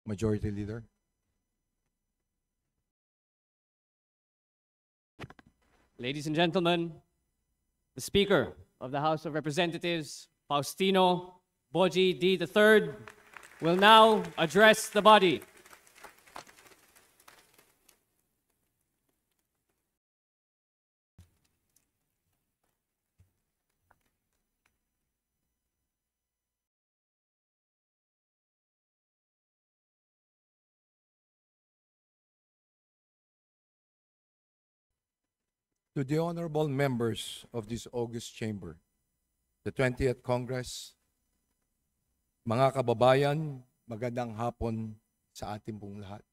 Majority Leader. Ladies and gentlemen, the Speaker of the House of Representatives, Faustino Boji D. III, will now address the body. To the honorable members of this August Chamber, the 20th Congress, mga kababayan, magandang hapon sa ating pong lahat.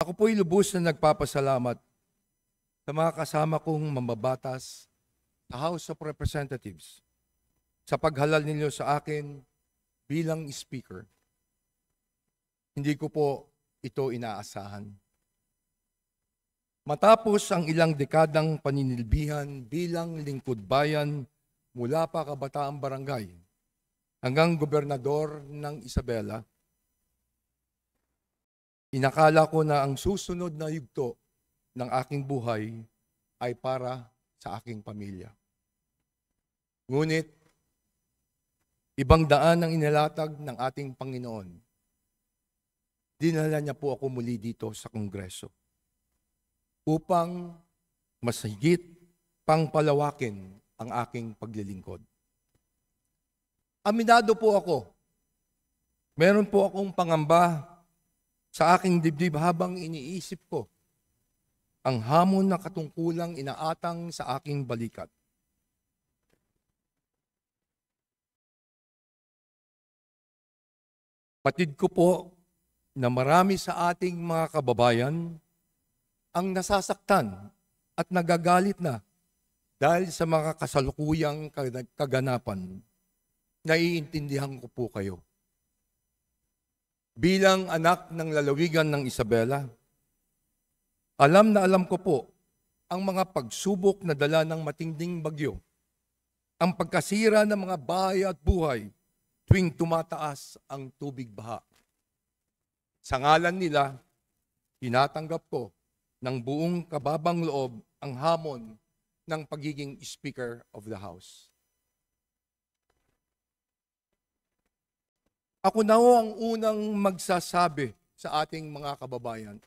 Ako po'y lubos na nagpapasalamat sa mga kasama kong mambabatas sa House of Representatives sa paghalal ninyo sa akin bilang Speaker. Hindi ko po ito inaasahan. Matapos ang ilang dekadang paninilbihan bilang lingkod bayan mula pa kabataang barangay hanggang gobernador ng Isabela, inakala ko na ang susunod na yugto ng aking buhay ay para sa aking pamilya. Ngunit, ibang daan ang inilatag ng ating Panginoon. Dinala niya po ako muli dito sa Kongreso upang mas higit pang palawakin ang aking paglilingkod. Aminado po ako, meron po akong pangamba sa aking dibdib habang iniisip ko ang hamon na katungkulang inaatang sa aking balikat. Patid ko po na marami sa ating mga kababayan ang nasasaktan at nagagalit na dahil sa mga kasalukuyang kaganapan. Naiintindihan ko po kayo. Bilang anak ng lalawigan ng Isabela, alam na alam ko po ang mga pagsubok na dala ng matinding bagyo, ang pagkasira ng mga bahay at buhay tuwing tumataas ang tubig baha. Sa ngalan nila, tinatanggap ko ng buong kababang loob ang hamon ng pagiging Speaker of the House. Ako na ho ang unang magsasabi sa ating mga kababayan.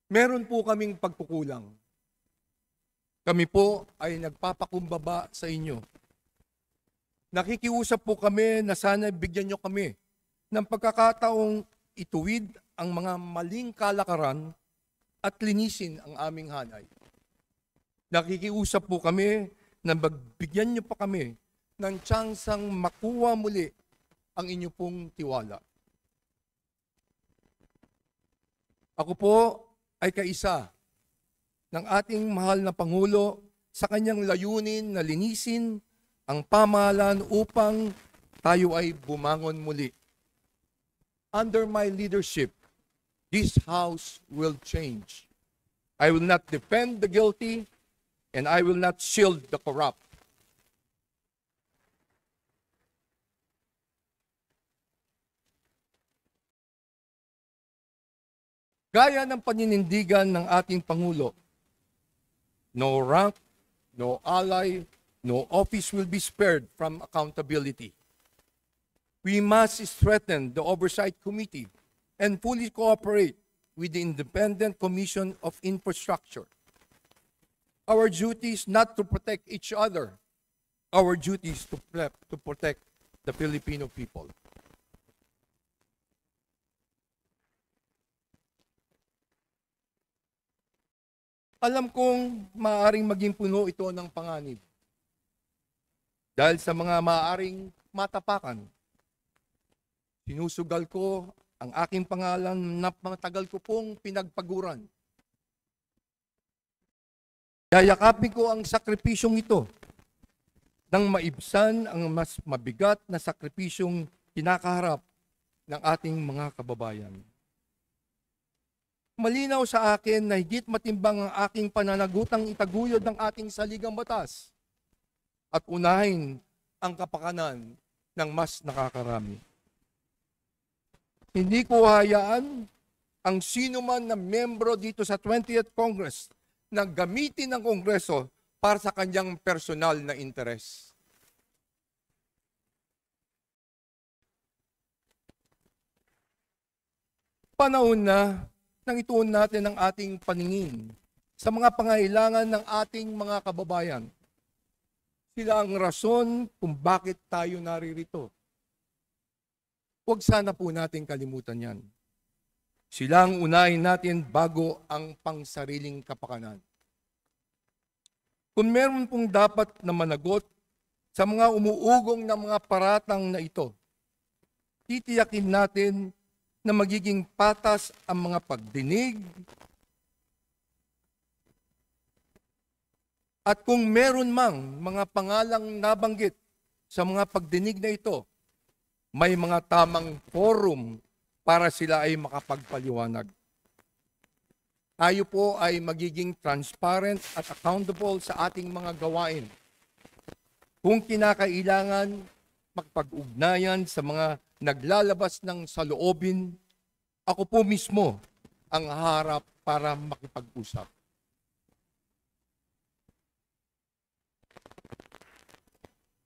Meron po kaming pagkukulang. Kami po ay nagpapakumbaba sa inyo. Nakikiusap po kami na sana bigyan nyo kami ng pagkakataong ituwid ang mga maling kalakaran at linisin ang aming hanay. Nakikiusap po kami na magbigyan niyo pa kami ng tsansang makuha muli ang inyo pong tiwala. Ako po ay kaisa ng ating mahal na Pangulo sa kanyang layunin na linisin ang pamahalaan upang tayo ay bumangon muli. Under my leadership, this house will change. I will not defend the guilty, and I will not shield the corrupt. Gaya ng paninindigan ng ating Pangulo, no rank, no ally, no office will be spared from accountability. We must strengthen the Oversight Committee and fully cooperate with the Independent Commission of Infrastructure. Our duty is not to protect each other. Our duty is to protect the Filipino people. Alam kong maaaring maging puno ito ng panganib. Dahil sa mga maaaring matapakan, sinusugal ko ang aking pangalan na matagal ko pong pinagpaguran. Yayakapin ko ang sakripisyong ito nang maibsan ang mas mabigat na sakripisyong kinakaharap ng ating mga kababayan. Malinaw sa akin na higit matimbang ang aking pananagutang itaguyod ng ating saligang batas at unahin ang kapakanan ng mas nakakarami. Hindi ko hayaan ang sino man na membro dito sa 20th Congress na gamitin ng Kongreso para sa kanyang personal na interes. Panahon na nang ituon natin ang ating paningin sa mga pangailangan ng ating mga kababayan. Sila ang rason kung bakit tayo naririto. Huwag sana po natin kalimutan yan. Sila ang unahin natin bago ang pangsariling kapakanan. Kung meron pong dapat na managot sa mga umuugong na mga paratang na ito, titiyakin natin na magiging patas ang mga pagdinig at kung meron mang mga pangalang nabanggit sa mga pagdinig na ito, may mga tamang forum para sila ay makapagpaliwanag. Tayo po ay magiging transparent at accountable sa ating mga gawain. Kung kinakailangan, makipag-ugnayan sa mga naglalabas ng saloobin, ako po mismo ang harap para makipag-usap.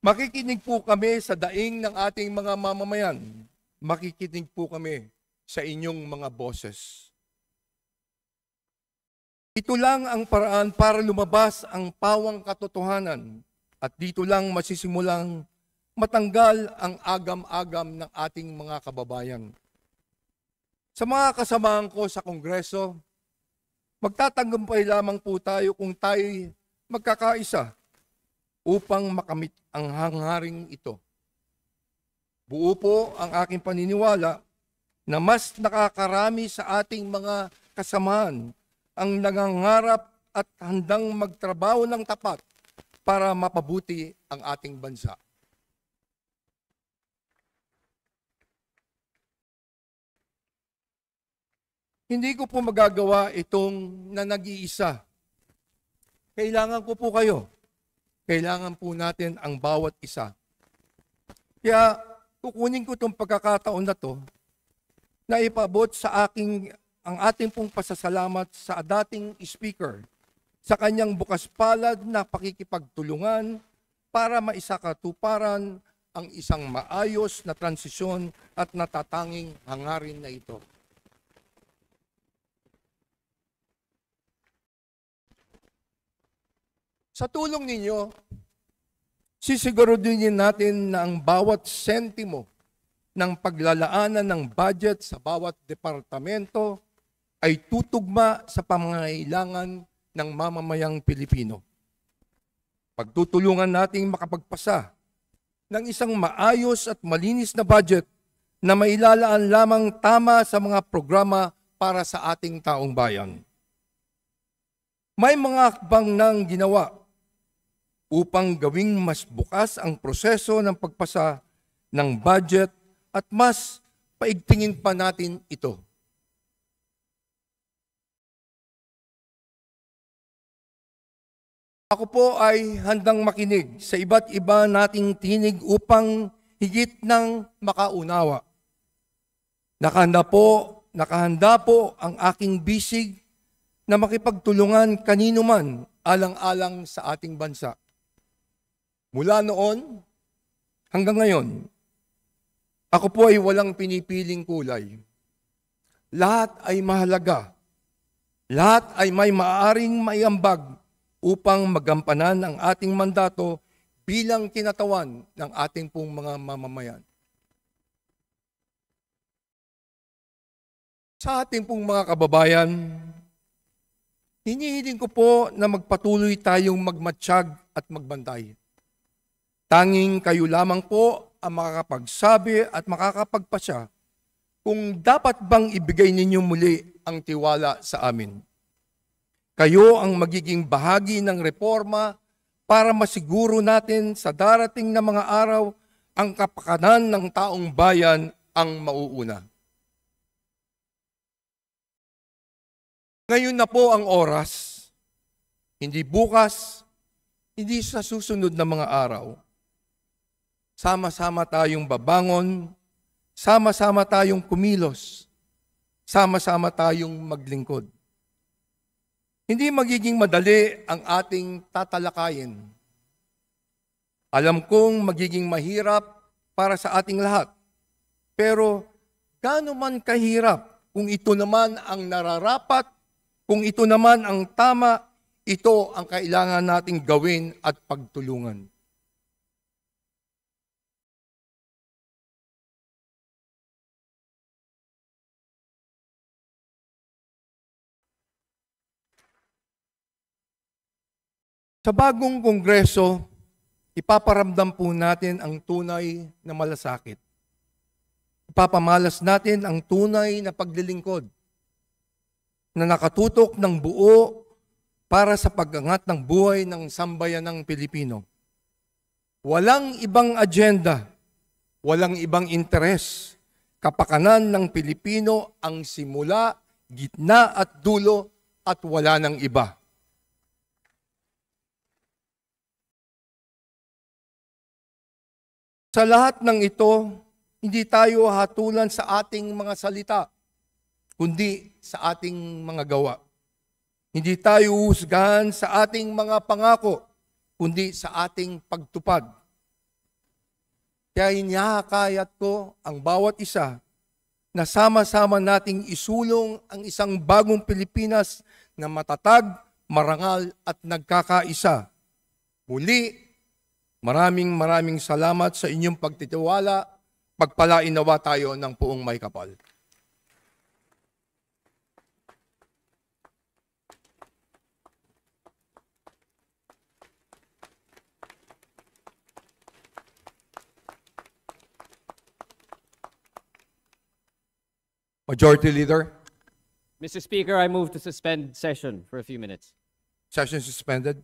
Makikinig po kami sa daing ng ating mga mamamayan. Makikinig po kami sa inyong mga boses. Ito lang ang paraan para lumabas ang pawang katotohanan at dito lang masisimulang matanggal ang agam-agam ng ating mga kababayan. Sa mga kasamahan ko sa Kongreso, magtatagumpay lamang po tayo kung tayo magkakaisa upang makamit ang hangaring ito. Buo po ang aking paniniwala na mas nakakarami sa ating mga kasamahan ang nangangarap at handang magtrabaho ng tapat para mapabuti ang ating bansa. Hindi ko po magagawa itong na nag-iisa. Kailangan ko po kayo. Kailangan po natin ang bawat isa. Kaya kukunin ko itong pagkakataon na to na ipabot sa ang ating pong pasasalamat sa dating speaker sa kanyang bukas palad na pakikipagtulungan para maisakatuparan ang isang maayos na transisyon at natatanging hangarin na ito. Sa tulong ninyo, sisiguraduhin natin na ang bawat sentimo ng paglalaanan ng budget sa bawat departamento ay tutugma sa pangangailangan ng mamamayang Pilipino. Pagtutulungan nating makapagpasa ng isang maayos at malinis na budget na mailalaan lamang tama sa mga programa para sa ating taong bayan. May mga hakbang nang ginawa upang gawing mas bukas ang proseso ng pagpasa ng budget at mas paigtingin pa natin ito. Ako po ay handang makinig sa iba't iba nating tinig upang higit ng makaunawa. Nakahanda po ang aking bisig na makipagtulungan kanino man alang-alang sa ating bansa. Mula noon hanggang ngayon, ako po ay walang pinipiling kulay. Lahat ay mahalaga. Lahat ay may maaaring maiambag upang magampanan ang ating mandato bilang kinatawan ng ating pong mga mamamayan. Sa ating pong mga kababayan, hinihiling ko po na magpatuloy tayong magmatsyag at magbantay. Tanging kayo lamang po ang makakapagsabi at makakapagpasya kung dapat bang ibigay ninyo muli ang tiwala sa amin. Kayo ang magiging bahagi ng reforma para masiguro natin sa darating na mga araw ang kapakanan ng taong bayan ang mauuna. Ngayon na po ang oras, hindi bukas, hindi sa susunod na mga araw. Sama-sama tayong babangon sama-sama tayong kumilos, sama-sama tayong maglingkod. Hindi magiging madali ang ating tatalakayin. Alam kong magiging mahirap para sa ating lahat. Pero gaano man kahirap, kung ito naman ang nararapat, kung ito naman ang tama, ito ang kailangan nating gawin at pagtulungan. Sa bagong kongreso, ipaparamdam po natin ang tunay na malasakit. Ipapamalas natin ang tunay na paglilingkod na nakatutok ng buo para sa pag-angat ng buhay ng sambayanang Pilipino. Walang ibang agenda, walang ibang interes. Kapakanan ng Pilipino ang simula, gitna at dulo at wala ng iba. Sa lahat ng ito, hindi tayo hatulan sa ating mga salita, kundi sa ating mga gawa. Hindi tayo husgahan sa ating mga pangako, kundi sa ating pagtupad. Kaya hinihikayat ko ang bawat isa na sama-sama nating isulong ang isang bagong Pilipinas na matatag, marangal at nagkakaisa. Muli, maraming salamat sa inyong pagtitiwala. Pagpalain nawa tayo ng puong may kapal. Majority Leader, Mr. Speaker, I move to suspend session for a few minutes. session suspended.